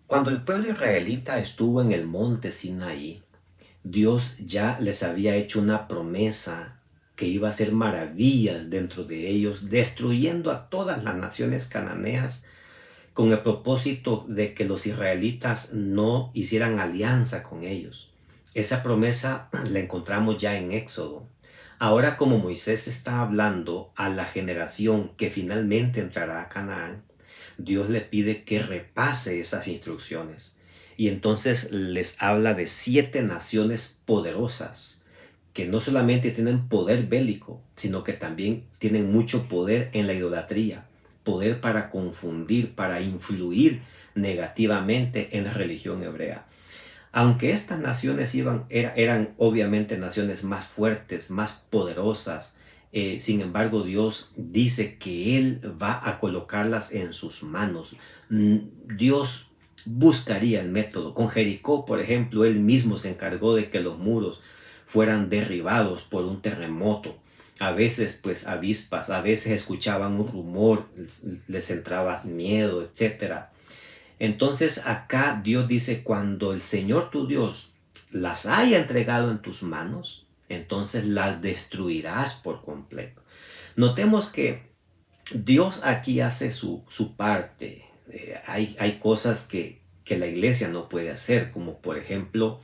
Cuando el pueblo israelita estuvo en el monte Sinaí, Dios ya les había hecho una promesa que iba a hacer maravillas dentro de ellos, destruyendo a todas las naciones cananeas con el propósito de que los israelitas no hicieran alianza con ellos. Esa promesa la encontramos ya en Éxodo. Ahora, como Moisés está hablando a la generación que finalmente entrará a Canaán, Dios le pide que repase esas instrucciones. Y entonces les habla de 7 naciones poderosas que no solamente tienen poder bélico, sino que también tienen mucho poder en la idolatría, poder para confundir, para influir negativamente en la religión hebrea. Aunque estas naciones eran obviamente naciones más fuertes, más poderosas, sin embargo Dios dice que Él va a colocarlas en sus manos. Dios buscaría el método. Con Jericó, por ejemplo, Él mismo se encargó de que los muros fueran derribados por un terremoto. A veces, pues, avispas, a veces escuchaban un rumor, les entraba miedo, etcétera. Entonces acá Dios dice, cuando el Señor tu Dios las haya entregado en tus manos, entonces las destruirás por completo. Notemos que Dios aquí hace su parte. Hay cosas que la iglesia no puede hacer, como por ejemplo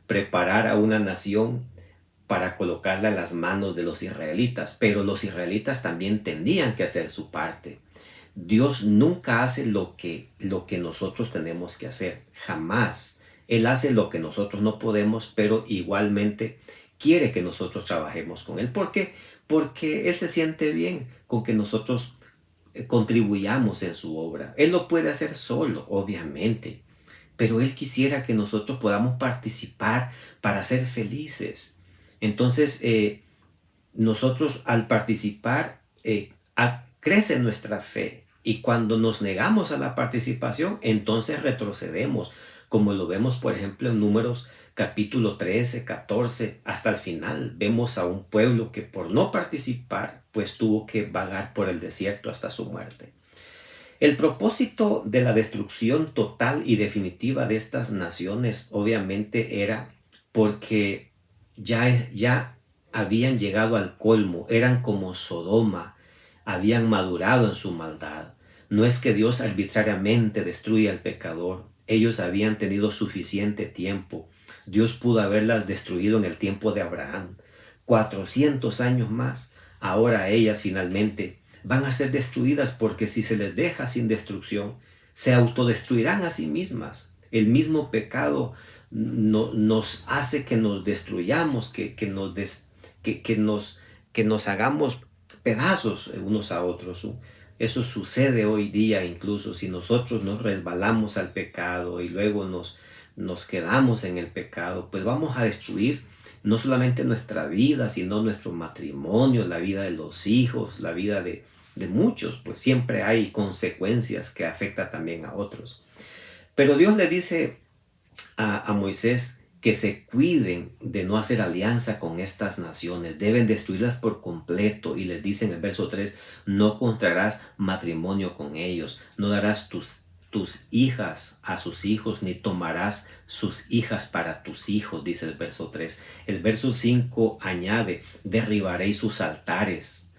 preparar a una nación para colocarla en las manos de los israelitas, pero los israelitas también tenían que hacer su parte. Dios nunca hace lo que nosotros tenemos que hacer, jamás. Él hace lo que nosotros no podemos, pero igualmente quiere que nosotros trabajemos con Él. ¿Por qué? Porque Él se siente bien con que nosotros contribuyamos en su obra. Él lo puede hacer solo, obviamente, pero Él quisiera que nosotros podamos participar para ser felices. Entonces, nosotros al participar, crece nuestra fe. Y cuando nos negamos a la participación, entonces retrocedemos, como lo vemos, por ejemplo, en Números capítulo 13, 14, hasta el final. Vemos a un pueblo que por no participar, pues tuvo que vagar por el desierto hasta su muerte. El propósito de la destrucción total y definitiva de estas naciones obviamente era porque ya habían llegado al colmo, eran como Sodoma, habían madurado en su maldad. No es que Dios arbitrariamente destruya al pecador, ellos habían tenido suficiente tiempo. Dios pudo haberlas destruido en el tiempo de Abraham. 400 años más, ahora ellas finalmente van a ser destruidas, porque si se les deja sin destrucción, se autodestruirán a sí mismas. El mismo pecado nos hace que nos destruyamos, que nos hagamos pedazos unos a otros. Eso sucede hoy día, incluso si nosotros nos resbalamos al pecado y luego nos quedamos en el pecado, pues vamos a destruir no solamente nuestra vida, sino nuestro matrimonio, la vida de los hijos, la vida de muchos, pues siempre hay consecuencias que afectan también a otros. Pero Dios le dice a Moisés que se cuiden de no hacer alianza con estas naciones, deben destruirlas por completo, y les dice en el verso 3, no contrarás matrimonio con ellos, no darás tus hijas a sus hijos, ni tomarás sus hijas para tus hijos, dice el verso 3. El verso 5 añade, derribaréis sus altares,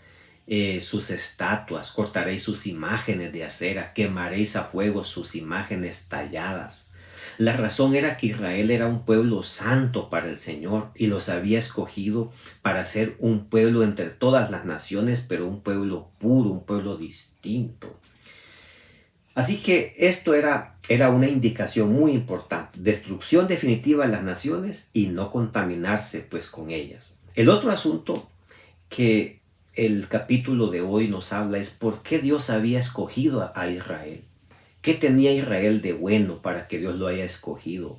sus estatuas, cortaréis sus imágenes de acera, quemaréis a fuego sus imágenes talladas. La razón era que Israel era un pueblo santo para el Señor y los había escogido para ser un pueblo entre todas las naciones, pero un pueblo puro, un pueblo distinto. Así que esto era una indicación muy importante: destrucción definitiva de las naciones y no contaminarse pues con ellas. El otro asunto que el capítulo de hoy nos habla es por qué Dios había escogido a Israel. ¿Qué tenía Israel de bueno para que Dios lo haya escogido?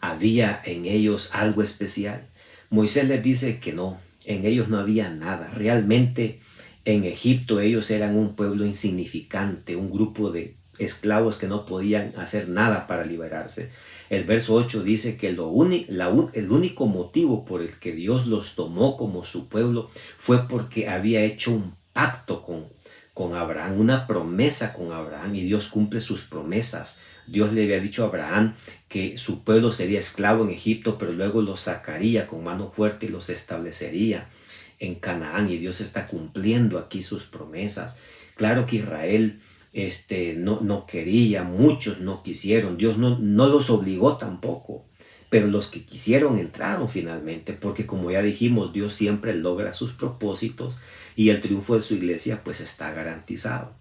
¿Había en ellos algo especial? Moisés les dice que no, en ellos no había nada. Realmente en Egipto ellos eran un pueblo insignificante, un grupo de esclavos que no podían hacer nada para liberarse. El verso 8 dice que el único motivo por el que Dios los tomó como su pueblo fue porque había hecho un pacto con con Abraham, una promesa con Abraham, y Dios cumple sus promesas. Dios le había dicho a Abraham que su pueblo sería esclavo en Egipto, pero luego los sacaría con mano fuerte y los establecería en Canaán, y Dios está cumpliendo aquí sus promesas. Claro que Israel no quería, muchos no quisieron, Dios no los obligó tampoco, pero los que quisieron entraron finalmente, porque como ya dijimos, Dios siempre logra sus propósitos y el triunfo de su iglesia pues está garantizado.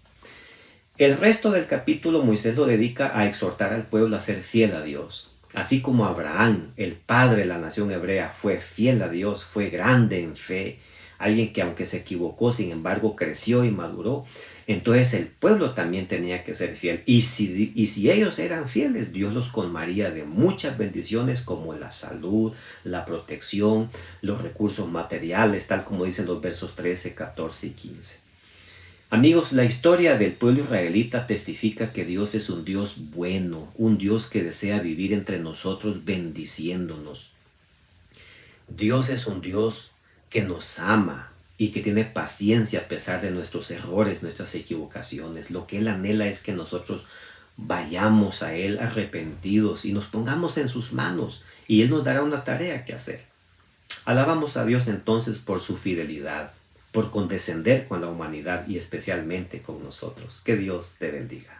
El resto del capítulo Moisés lo dedica a exhortar al pueblo a ser fiel a Dios. Así como Abraham, el padre de la nación hebrea, fue fiel a Dios, fue grande en fe, alguien que aunque se equivocó, sin embargo, creció y maduró, entonces el pueblo también tenía que ser fiel. Y si ellos eran fieles, Dios los colmaría de muchas bendiciones como la salud, la protección, los recursos materiales, tal como dicen los versos 13, 14 y 15. Amigos, la historia del pueblo israelita testifica que Dios es un Dios bueno, un Dios que desea vivir entre nosotros bendiciéndonos. Dios es un Dios que nos ama y que tiene paciencia a pesar de nuestros errores, nuestras equivocaciones. Lo que Él anhela es que nosotros vayamos a Él arrepentidos y nos pongamos en sus manos, y Él nos dará una tarea que hacer. Alabamos a Dios entonces por su fidelidad, por condescender con la humanidad y especialmente con nosotros. Que Dios te bendiga.